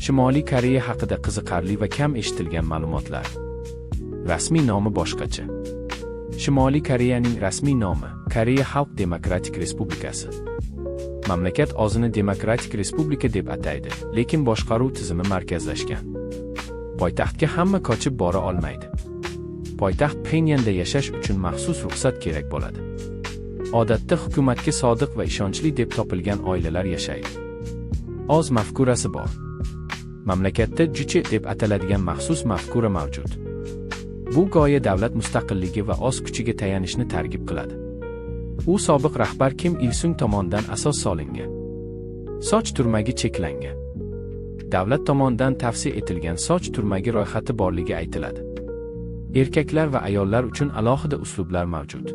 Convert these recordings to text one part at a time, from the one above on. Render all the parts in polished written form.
Shimoliy Koreya haqida qiziqarli va kam eshitilgan ma'lumotlar. Rasmiy nomi boshqacha. Shimoliy Koreyaning rasmiy nomi Koreya Xalq Demokratik Respublikasi. Mamlakat o'zini Demokratik Respublika deb ataydi, lekin boshqaruv tizimi markazlashgan. Poytaxtga hamma qochib bora olmaydi. Poytaxt Pxenyanda yashash uchun maxsus ruxsat kerak bo'ladi. Odatda hukumatga sodiq va ishonchli deb topilgan oilalar yashaydi. O'z mafkurasi bor. Mamlakatda Juche deb ataladigan maxsus mafkura mavjud. Bu g'oya davlat mustaqilligi va o'z kuchiga tayanishni targ'ib qiladi. U sobiq rahbar Kim Il-sung tomonidan asos solingan. Soch turmagi cheklangan. Davlat tomonidan tavsiya etilgan soch turmagi ro'yxati borligi aytiladi. Erkaklar va ayollar uchun alohida uslublar mavjud.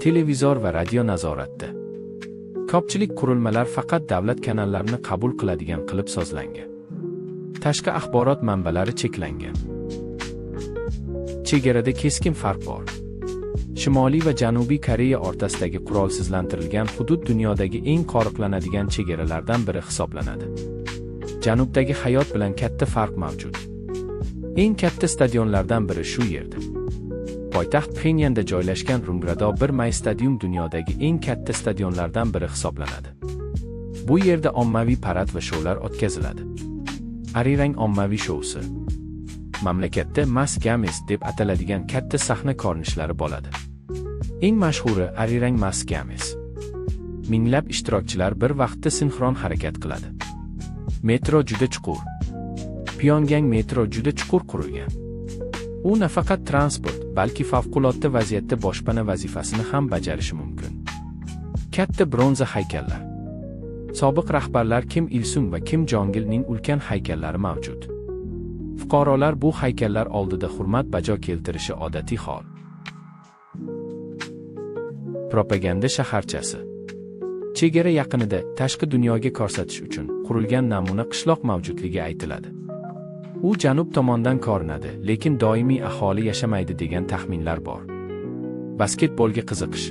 Televizor va radio nazoratda. Ko'pchilik qurilmalar faqat davlat kanallarini qabul qiladigan qilib sozlangan. Tashqi axborot manbalari cheklangan. Chegarada keskin farq bor. Shimoliy va Janubiy Koreya o'rtasidagi qurolsizlantirilgan hudud dunyodagi eng qo'riqlanadigan chegaralardan biri hisoblanadi. Janubdagi hayot bilan katta farq mavjud. Eng katta stadionlardan biri shu yerda. Poytaxt Pxenyanda joylashgan Rungrado 1 May stadion dunyodagi eng katta stadionlardan biri hisoblanadi. Bu yerda ommaviy parad va shoular o'tkaziladi. Arirang ommaviy shousi. Mamlakatda Mas Games deb ataladigan katta sahna ko'rinishlari bo'ladi. Eng mashhuri Arirang Mas Games. Minglab ishtirokchilar bir vaqtda sinxron harakat qiladi. Metro juda chuqur. Pyongyang metro juda chuqur qurilgan. U nafaqat transport, balki favqulodda vaziyatda boshpana vazifasini ham bajarishi mumkin. Katta bronza haykallar. Sobiq rahbarlar Kim Il-sung va Kim Jong-ilning ulkan haykallari mavjud. Fuqarolar bu haykallar oldida hurmat bajo keltirishi odatiy hol. Propaganda shaharchasi. Chegara yaqinida tashqi dunyoga ko'rsatish uchun qurilgan namuna qishloq mavjudligi aytiladi. U janub tomondan ko'rinadi, lekin doimiy aholi yashamaydi degan taxminlar bor. Basketbolga qiziqish.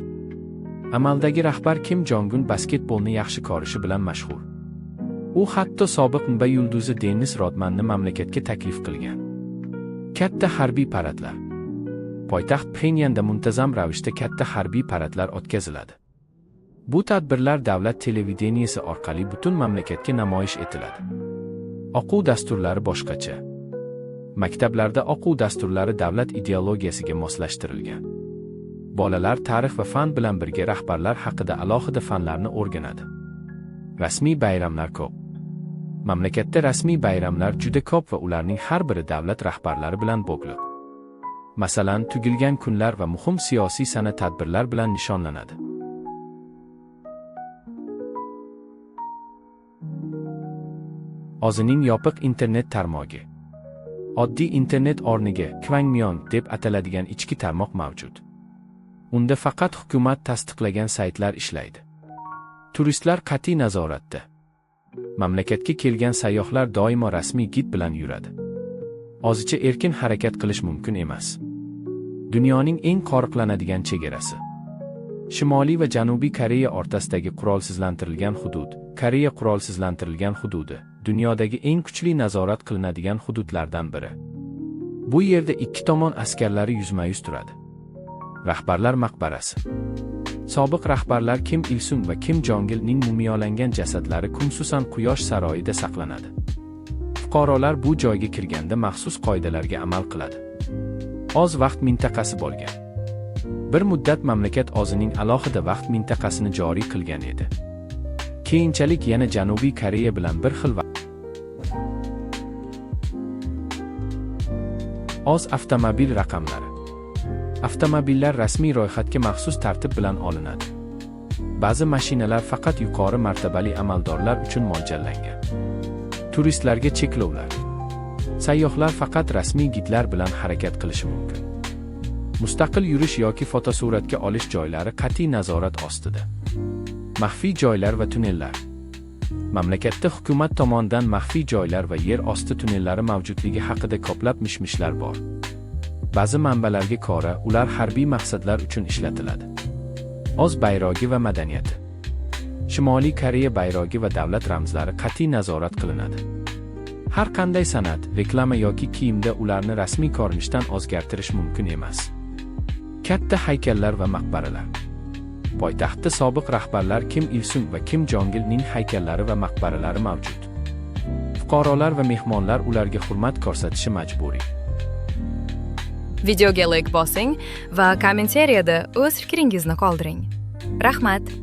Amaldagi rahbar Kim Jong-un basketbolni yaxshi ko'rishi bilan mashhur. U hatto sobiq NBA yulduzi Dennis Rodmanni mamlakatga taklif qilgan. Katta harbiy paradlar. Poytaxt Pxenyanda muntazam ravishda katta harbiy paradlar o'tkaziladi. Bu tadbirlar davlat televideniyesi orqali butun mamlakatga namoyish etiladi. O'quv dasturlari boshqacha. Maktablarda o'quv dasturlari davlat ideologiyasiga moslashtirilgan. Bolalar tarix va fan bilan birga rahbarlar haqida alohida fanlarni o'rganadi. Rasmiy bayramlar ko'p. Mamlakatda rasmiy bayramlar juda ko'p va ularning har biri davlat rahbarlari bilan bog'liq. Masalan, tugilgan kunlar va muhim siyosiy sana tadbirlar bilan nishonlanadi. O'zining yopiq internet tarmog'i. Oddiy internet o'rniga Kwangmyon deb ataladigan ichki tarmoq mavjud. Unda faqat hukumat tasdiqlagan saytlar ishlaydi. Turistlar qat'iy nazoratda. Mamlakatga kelgan sayyohlar doimo rasmiy gid bilan yuradi. O'zicha erkin harakat qilish mumkin emas. Dunyoning eng qo'riqlanadigan chegarasi. Shimoliy va Janubiy Koreya o'rtasidagi qurolsizlantirilgan hudud, Koreya qurolsizlantirilgan hududi, dunyodagi eng kuchli nazorat qilinadigan hududlardan biri. Bu yerda ikki tomon askarlari yuzma-yuz turadi. Rahbarlar maqbarasi. Sobiq rahbarlar Kim Il-sung va Kim Jong-ilning mumiyolangan jasadlari Kumsusan quyosh saroyida saqlanadi. Fuqarolar bu joyga kirganda maxsus qoidalarga amal qiladi. O'z vaqt mintaqasi bo'lgan. Bir muddat mamlakat o'zining alohida vaqt mintaqasini joriy qilgan edi. Keyinchalik yana Janubiy Koreya bilan bir xil vaqt. O'z avtomobil raqamlari. Avtomobillar rasmiy ro'yxatga maxsus tartib bilan olinadi. Ba'zi mashinalar faqat yuqori martabali amaldorlar uchun mo'ljallangan. Turistlarga cheklovlar. Sayyohlar faqat rasmiy gidlar bilan harakat qilishi mumkin. Mustaqil yurish yoki fotosuratga olish joylari qat'iy nazorat ostida. Maxfiy joylar va tunnellar. Mamlakatda hukumat tomonidan maxfiy joylar va yer osti tunnellari mavjudligi haqida ko'plab mish-mishlar bor. Ba'zi manbalarga ko'ra, ular harbiy maqsadlar uchun ishlatiladi. O'z bayrog'i va madaniyati. Shimoliy Koreya bayrog'i va davlat ramzlari qat'iy nazorat qilinadi. Har qanday san'at, reklama yoki kiyimda ularni rasmiy ko'rinishdan o'zgartirish mumkin emas. Katta haykallar va maqbaralar. Poytaxtda sobiq rahbarlar Kim Il-sung va Kim Jong-ilning haykallari va maqbaralari mavjud. Fuqarolar va mehmonlar ularga hurmat ko'rsatishi majburiy. Videoga like bosing va kommentariyada o'z fikringizni qoldiring. Rahmat!